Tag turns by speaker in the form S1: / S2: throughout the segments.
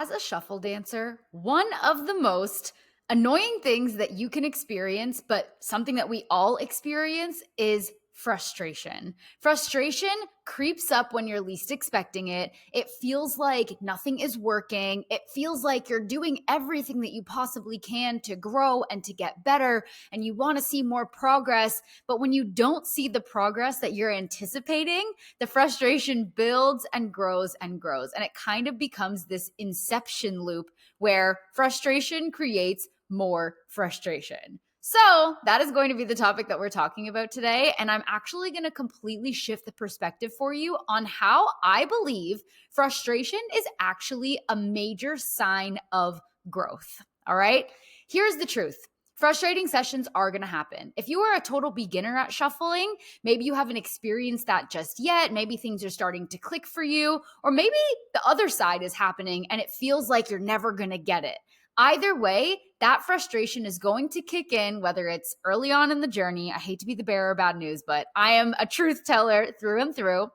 S1: As a shuffle dancer, one of the most annoying things that you can experience, but something that we all experience, is frustration. Frustration creeps up when you're least expecting it. It feels like nothing is working. It feels like you're doing everything that you possibly can to grow and to get better, and you want to see more progress. But when you don't see the progress that you're anticipating, the frustration builds and grows and grows. And it kind of becomes this inception loop where frustration creates more frustration. So, that is going to be the topic that we're talking about today. And I'm actually going to completely shift the perspective for you on how I believe frustration is actually a major sign of growth. All right. Here's the truth. Frustrating sessions are going to happen. If you are a total beginner at shuffling, maybe you haven't experienced that just yet. Maybe things are starting to click for you, or maybe the other side is happening and it feels like you're never going to get it. Either way, that frustration is going to kick in, whether it's early on in the journey. I hate to be the bearer of bad news, but I am a truth teller through and through.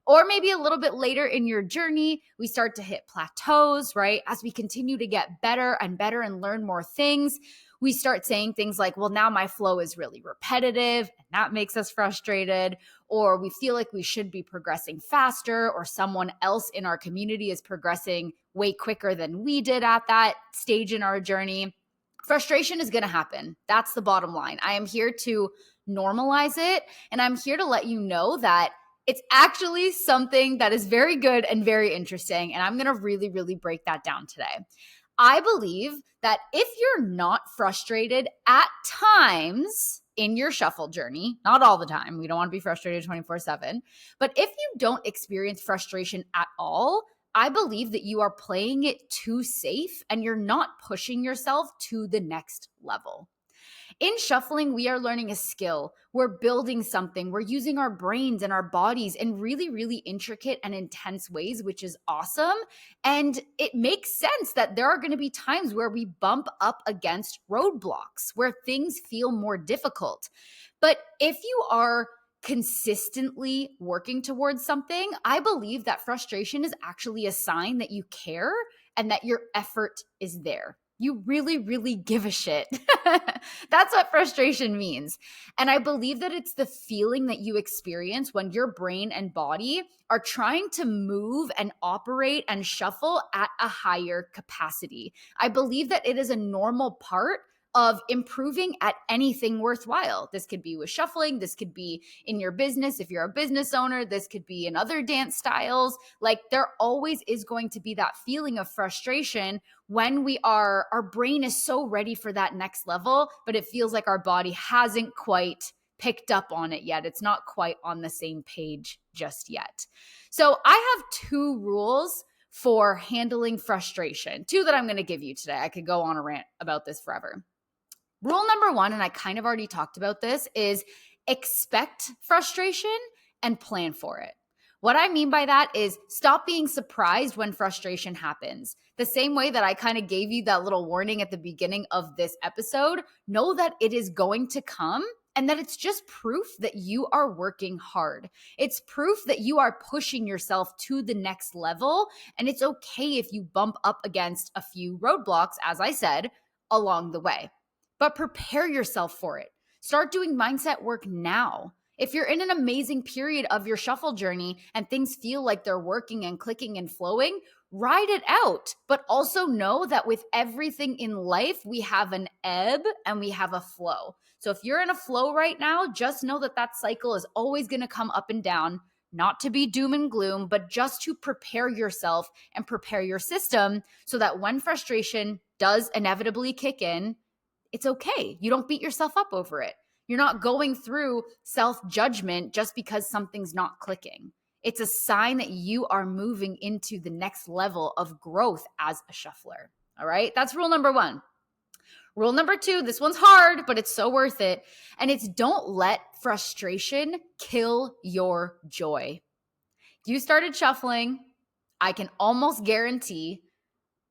S1: Or maybe a little bit later in your journey, we start to hit plateaus, right? As we continue to get better and learn more things, we start saying things like, well, now my flow is really repetitive, and that makes us frustrated. Or we feel like we should be progressing faster, or someone else in our community is progressing way quicker than we did at that stage in our journey. Frustration is going to happen. That's the bottom line. I am here to normalize it, and I'm here to let you know that it's actually something that is very good and very interesting, and I'm going to really, really break that down today. I believe that if you're not frustrated at times in your shuffle journey, not all the time, we don't want to be frustrated 24/7, but if you don't experience frustration at all, I believe that you are playing it too safe and you're not pushing yourself to the next level. In shuffling, we are learning a skill. We're building something. We're using our brains and our bodies in really, really intricate and intense ways, which is awesome. And it makes sense that there are going to be times where we bump up against roadblocks, where things feel more difficult. But if you are consistently working towards something, I believe that frustration is actually a sign that you care and that your effort is there. You really, really give a shit. That's what frustration means. And I believe that it's the feeling that you experience when your brain and body are trying to move and operate and shuffle at a higher capacity. I believe that it is a normal part of improving at anything worthwhile. This could be with shuffling. This could be in your business. If you're a business owner, this could be in other dance styles. Like, there always is going to be that feeling of frustration when our brain is so ready for that next level, but it feels like our body hasn't quite picked up on it yet. It's not quite on the same page just yet. So I have two rules for handling frustration, two that I'm going to give you today. I could go on a rant about this forever. Rule number one, and I kind of already talked about this, is expect frustration and plan for it. What I mean by that is stop being surprised when frustration happens. The same way that I kind of gave you that little warning at the beginning of this episode, know that it is going to come and that it's just proof that you are working hard. It's proof that you are pushing yourself to the next level, and it's okay if you bump up against a few roadblocks, as I said, along the way. But prepare yourself for it. Start doing mindset work now. If you're in an amazing period of your shuffle journey and things feel like they're working and clicking and flowing, ride it out. But also know that with everything in life, we have an ebb and we have a flow. So if you're in a flow right now, just know that that cycle is always going to come up and down, not to be doom and gloom, but just to prepare yourself and prepare your system so that when frustration does inevitably kick in, it's okay. You don't beat yourself up over it. You're not going through self-judgment just because something's not clicking. It's a sign that you are moving into the next level of growth as a shuffler. All right? That's rule number one. Rule number two, this one's hard, but it's so worth it. And it's don't let frustration kill your joy. You started shuffling, I can almost guarantee,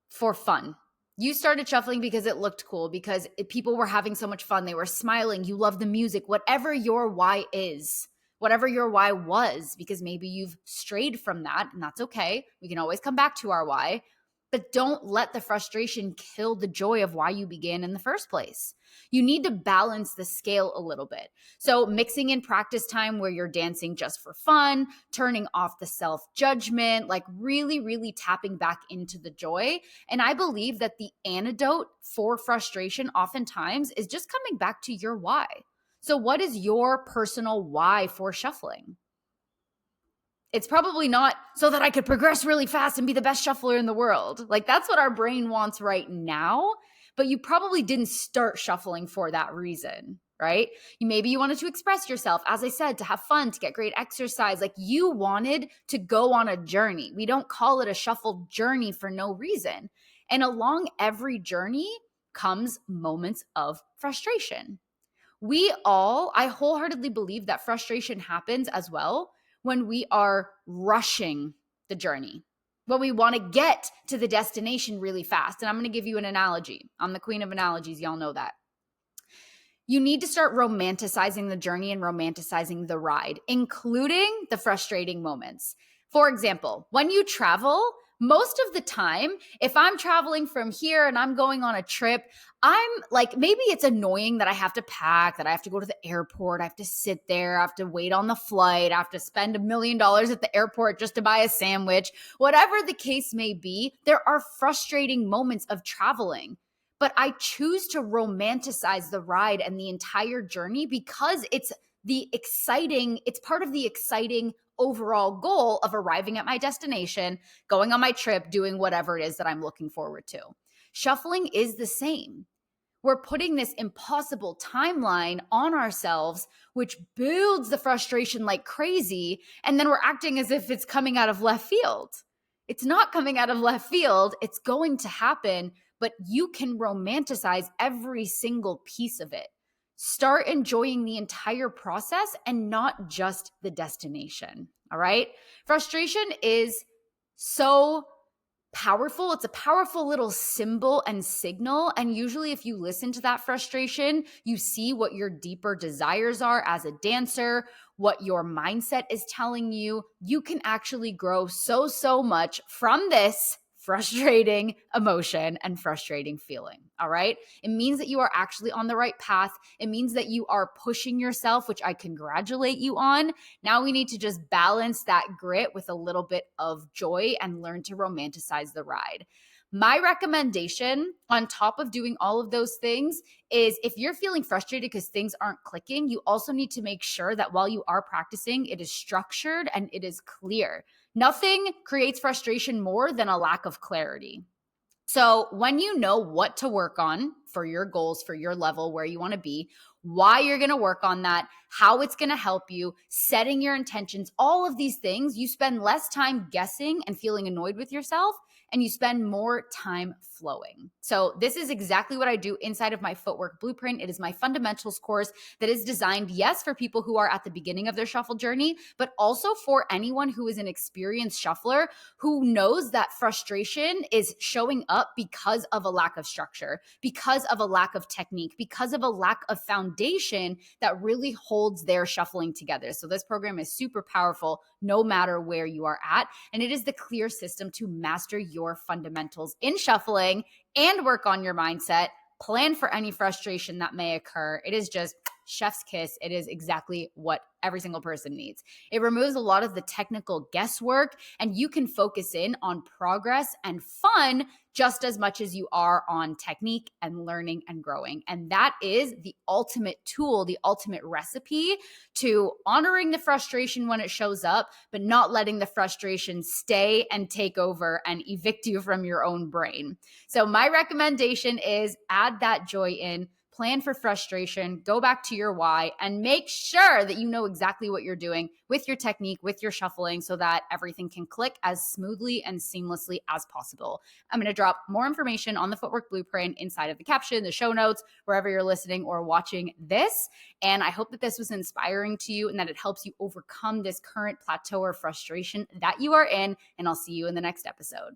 S1: for fun. You started shuffling because it looked cool, because people were having so much fun. They were smiling. You love the music, whatever your why is, whatever your why was, because maybe you've strayed from that, and that's okay. We can always come back to our why. But don't let the frustration kill the joy of why you began in the first place. You need to balance the scale a little bit. So, mixing in practice time where you're dancing just for fun, turning off the self judgment, like really, really tapping back into the joy. And I believe that the antidote for frustration oftentimes is just coming back to your why. So, what is your personal why for shuffling? It's probably not so that I could progress really fast and be the best shuffler in the world. Like, that's what our brain wants right now, but you probably didn't start shuffling for that reason, right? Maybe you wanted to express yourself, as I said, to have fun, to get great exercise. Like, you wanted to go on a journey. We don't call it a shuffle journey for no reason. And along every journey comes moments of frustration. I wholeheartedly believe that frustration happens as well when we are rushing the journey, when we want to get to the destination really fast. And I'm going to give you an analogy. I'm the queen of analogies. Y'all know that. You need to start romanticizing the journey and romanticizing the ride, including the frustrating moments. For example, when you travel, most of the time, if I'm traveling from here and I'm going on a trip, I'm like, maybe it's annoying that I have to pack, that I have to go to the airport, I have to sit there, I have to wait on the flight, I have to spend $1 million at the airport just to buy a sandwich. Whatever the case may be, there are frustrating moments of traveling. But I choose to romanticize the ride and the entire journey because it's part of the exciting overall goal of arriving at my destination, going on my trip, doing whatever it is that I'm looking forward to. Shuffling is the same. We're putting this impossible timeline on ourselves, which builds the frustration like crazy, and then we're acting as if it's coming out of left field. It's not coming out of left field. It's going to happen, but you can romanticize every single piece of it. Start enjoying the entire process and not just the destination. All right. Frustration is so powerful. It's a powerful little symbol and signal. And usually, if you listen to that frustration, you see what your deeper desires are as a dancer, what your mindset is telling you. You can actually grow so much from this frustrating emotion and frustrating feeling. All right. It means that you are actually on the right path. It means that you are pushing yourself, which I congratulate you on. Now we need to just balance that grit with a little bit of joy and learn to romanticize the ride. My recommendation on top of doing all of those things is if you're feeling frustrated because things aren't clicking, you also need to make sure that while you are practicing, it is structured and it is clear. Nothing creates frustration more than a lack of clarity. So when you know what to work on for your goals, for your level, where you want to be, why you're going to work on that, how it's going to help you, setting your intentions, all of these things, you spend less time guessing and feeling annoyed with yourself, and you spend more time flowing. So this is exactly what I do inside of my Footwork Blueprint. It is my fundamentals course that is designed, yes, for people who are at the beginning of their shuffle journey, but also for anyone who is an experienced shuffler who knows that frustration is showing up because of a lack of structure, because of a lack of technique, because of a lack of foundation that really holds their shuffling together. So this program is super powerful no matter where you are at. And it is the clear system to master your fundamentals in shuffling and work on your mindset, plan for any frustration that may occur. It is just chef's kiss. It is exactly what every single person needs. It removes a lot of the technical guesswork, and you can focus in on progress and fun just as much as you are on technique and learning and growing. And that is the ultimate tool, the ultimate recipe to honoring the frustration when it shows up, but not letting the frustration stay and take over and evict you from your own brain. So my recommendation is add that joy in. Plan for frustration, go back to your why, and make sure that you know exactly what you're doing with your technique, with your shuffling, so that everything can click as smoothly and seamlessly as possible. I'm going to drop more information on the Footwork Blueprint inside of the caption, the show notes, wherever you're listening or watching this. And I hope that this was inspiring to you and that it helps you overcome this current plateau or frustration that you are in. And I'll see you in the next episode.